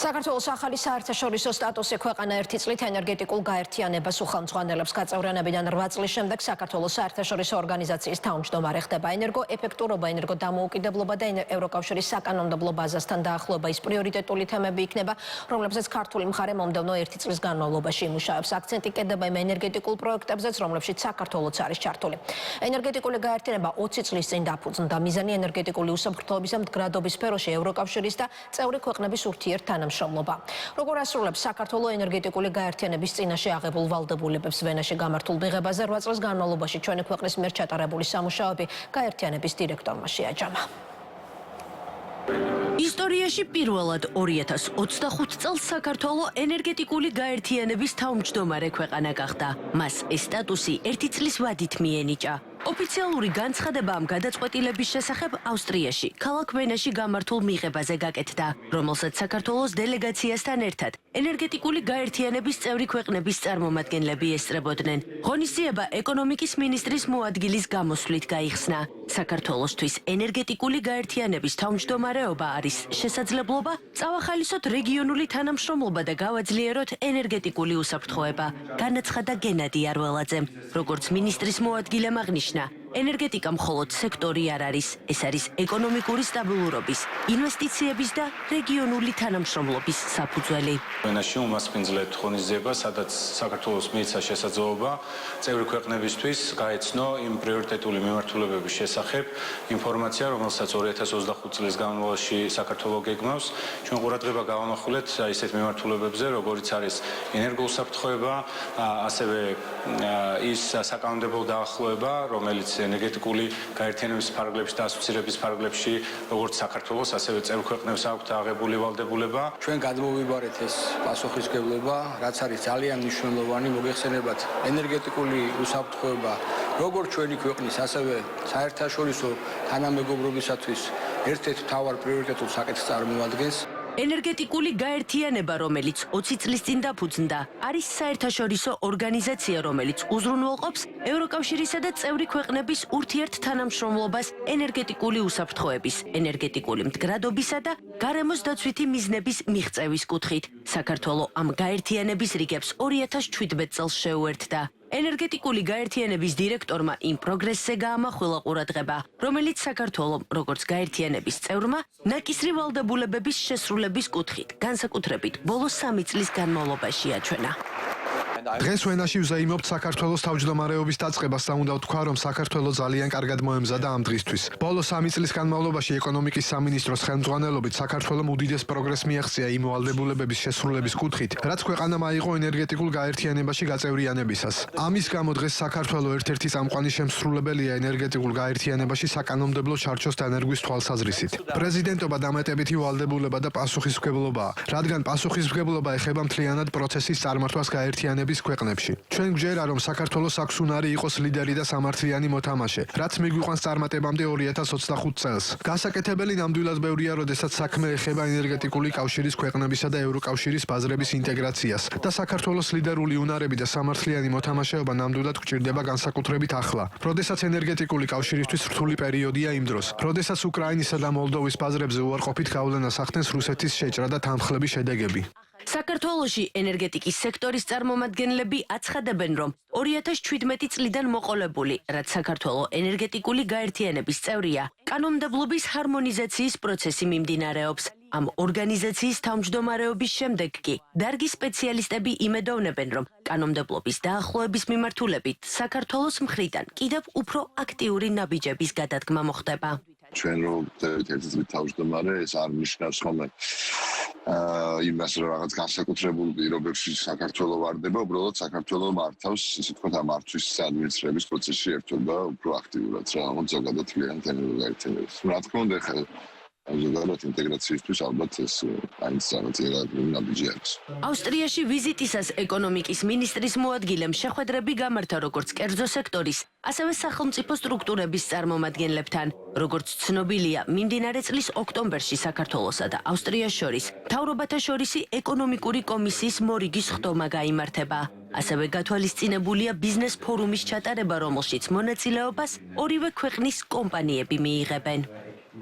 საქართველოს ახალი საერთაშორისო სტატუსი ქვეყანა ერთი წლით ენერგეტიკულ გაერთიანებას უხელმძღვანელებს გაწევრიანებიდან 8 წლის შემდეგ საქართველოს საერთაშორისო ორგანიზაციის თავმჯდომარე ხდება. ენერგოეფექტურობა, ენერგოდამოუკიდებლობა და ევროკავშირის საკანონმდებლო ბაზასთან დაახლოება ის პრიორიტეტული თემები იქნება, რომლებზეც ქართული მხარე მომდევნო 1 წლის განმავლობაში იმუშავებს. აქცენტი კეთდება იმ ენერგეტიკულ პროექტებზეც, რომლებშიც საქართველოც არის ჩართული. ენერგეტიკული გაერთიანება 20 წლის წინ დაფუძნდა. მიზანი ენერგეტიკული უსაფრთხოებისა მდგრადობის სფეროში ევროკავშირის და წევრი ქვეყნების ურთიერთთანამშრომლობა. Როგორ ასრულებს საქართველოს ენერგეტიკული გაერთიანების წინაშე აღებულ ვალდებულებებს ვენაში გამართულ მიღებაზე 8 წლის განმავლობაში ჩვენი ქვეყნის მიერ ჩატარებული სამუშაოები გაერთიანების დირექტორმა შეაჯამა. ისტორიაში პირველად 2025 წელს საქართველოს ენერგეტიკული გაერთიანების თავმჯდომარე ქვეყანა გახდა. მას ეს სტატუსი 1 წლის ვადით მიენიჭა. ოფიციალური განცხადება ამ გადაწყვეტილების შესახებ ავსტრიაში, ქალაქ ვენაში გამართულ მიღებაზე გაკეთდა, რომელსაც საქართველოს დელეგაციასთან ერთად ენერგეტიკული გაერთიანების წევრი ქვეყნების წარმომადგენლები ესწრებოდნენ. ღონისძიება ეკონომიკის მინისტრის მოადგილის გამოსვლით გაიხსნა. საქართველოსთვის ენერგეტიკული გაერთიანების თავმჯდომარეობა არის შესაძლებლობა წავახალისოთ რეგიონული თანამშრომლობა და გავაძლიეროთ ენერგეტიკული უსაფრთხოება, განაცხადა გენადი არველაძემ. როგორც მინისტრის მოადგილემ აღნიშნა, ენერგეტიკა მხოლოდ სექტორი არ არის, ეს არის ეკონომიკური სტაბილურობის, ინვესტიციების და რეგიონული თანამშრომლობის საფუძველი. ვენაში უმასპინძლეთ ღონისძიება, სადაც საქართველოს მიეცა შესაძლებლობა წევრი ქვეყნებისთვის გაეცნო იმ პრიორიტეტული მიმართულებების შესახებ ინფორმაცია, რომელსაც 2025 წლის განმავლობაში საქართველოს გეგმავს. ჩვენ ყურადღება გავამახვილეთ ისეთ მიმართულებებზე, როგორიც არის ენერგოუსაფრთხოება, ასევე ის საკანონმდებლო დაახლოება, რომელიც ენერგეტიკული გაერთიანების ფარგლებში და ასოცირების ფარგლებში, როგორც საქართველოს, ასევე წევრი ქვეყნებს აქვთ აღებული ვალდებულება. ჩვენ გადმოვიბარეთ ეს პასუხისმგებლობა, რაც არის ძალიან მნიშვნელოვანი, მოგეხსენებათ ენერგეტიკული უსაფრთხოება, როგორც ჩვენი ქვეყნის, ასევე საერთაშორისო თანამეგობრობისათვის ერთ-ერთ მთავარ პრიორიტეტულ საკითხს წარმოადგენს. ენერგეტიკული გაერთიანება, რომელიც 20 წლის წინ დაფუძნდა, არის საერთაშორისო ორგანიზაცია, რომელიც უზრუნველყოფს ევროკავშირისა და წევრი ქვეყნების ურთიერთთანამშრომლობას ენერგეტიკული უსაფრთხოების, ენერგეტიკული მდგრადობისა და გარემოს დაცვითი მიზნების მიღწევის კუთხით. საქართველოს ამ გაერთიანების რიგებს 2017 წელს შეუერთდა. ენერგეტიკული გაერთიანების დირექტორმა იმ პროგრესზე გაამახვილა ყურადღება, რომელიც საქართველოს, როგორც გაერთიანების წევრმა, ნაკისრი ვალდებულებების შესრულების კუთხით, განსაკუთრებით ბოლო 3 წლის განმავლობაში აჩვენა. დღეს ვენაში ვზეიმობთ საქართველოს თავმჯდომარეობის დაწყებას და უნდა ვთქვა, რომ საქართველოს ძალიან კარგად მოემზადა ამ დღისთვის. ბოლო 3 წლის განმავლობაში ეკონომიკის სამინისტროს ხელმძღვანელობით საქართველოს უდიდეს პროგრესს მიაღწია იმ ვალდებულებების შესრულების კუთხით, რაც ქვეყანამ აიღო ენერგეტიკულ გაერთიანებაში გაწევრიანებისას. ამის გამო დღეს საქართველოს ერთ-ერთი წამყვანი შემსრულებელია ენერგეტიკულ გაერთიანებაში საკანონმდებლო ჩარჩოს დანერგვის თვალსაზრისით. პრეზიდენტობა დამატებითი ვალდებულება და პასუხისმგებლობაა, რადგან პასუხისმგებლობა ეხება მთლიანად პროცესის წარმართვას გაერთიანების ქვეყნებში. ჩვენ გვჯერა, რომ საქართველოს აქვს უნარი იყოს ლიდერი და სამართლიანი მოთამაშე, რაც მიგვიყვანს წარმატებამდე 2025 წელს. გასაკეთებელი ნამდვილად ბევრია, როდესაც საქმე ეხება ენერგეტიკული კავშირის ქვეყნებისა და ევროკავშირის ბაზრების ინტეგრაციას და საქართველოს ლიდერული უნარები და სამართლიანი მოთამაშეობა ნამდვილად გვჭირდება განსაკუთრებით ახლა, როდესაც ენერგეტიკული კავშირისთვის რთული პერიოდია იმ დროს, როდესაც უკრაინისა და მოლდოვის ბაზრებზე უარყოფით გავლენას ახდენს რუსეთის შეჭრა და თანხლების შედეგები. საქართველოში ენერგეტიკის სექტორის წარმომადგენლები აცხადებენ, რომ 2017 წლიდან მოყოლებული, რაც საქართველოს ენერგეტიკული გაერთიანების წევრია, კანონმდებლობის ჰარმონიზაციის პროცესი მიმდინარეობს. ამ ორგანიზაციის თავმჯდომარეობის შემდეგ კი დარგის სპეციალისტები იმედოვნებენ, რომ კანონმდებლობის დაახლოების მიმართულებით საქართველოს მხრიდან კიდევ უფრო აქტიური ნაბიჯების გადადგმა მოხდება. ჩვენ რომ ერთ წლით თავმჯდომარე, ეს არ ნიშნავს ხოლმე იმას, რომ რაღაც განსაკუთრებულ პირობებში საქართველოს ვარდება, უბრალოდ საქართველოს მართავს, ისე ვთქვათ, ამ მართვის ადმინისტრების პროცესში ერთობა უფრო აქტიურად, რა ზოგადად მთლიანად ენერგოgaერთიანებას. რა თქმა უნდა, ხა ზოგადად ინტეგრაციისთვის ალბათ ეს აინც რაღაც ნაბიჯი არის. ავსტრიაში ვიზიტისას ეკონომიკის მინისტრის მოადგილემ შეხვედრები გამართა როგორც კერძო სექტორის, ასევე სახელმწიფო სტრუქტურების წარმომადგენლებთან. როგორც ცნობილია, მიმდინარე წლის ოქტომბერში საქართველოსა და ავსტრიას შორის მთავრობათა შორისი ეკონომიკური კომისიის მორიგის ხდომა გაიმართება. ასევე გათვალისწინებულია ბიზნეს ფორუმის ჩატარება, რომელშიც მონაწილეობას ორივე ქვეყნის კომპანიები მიიღებენ.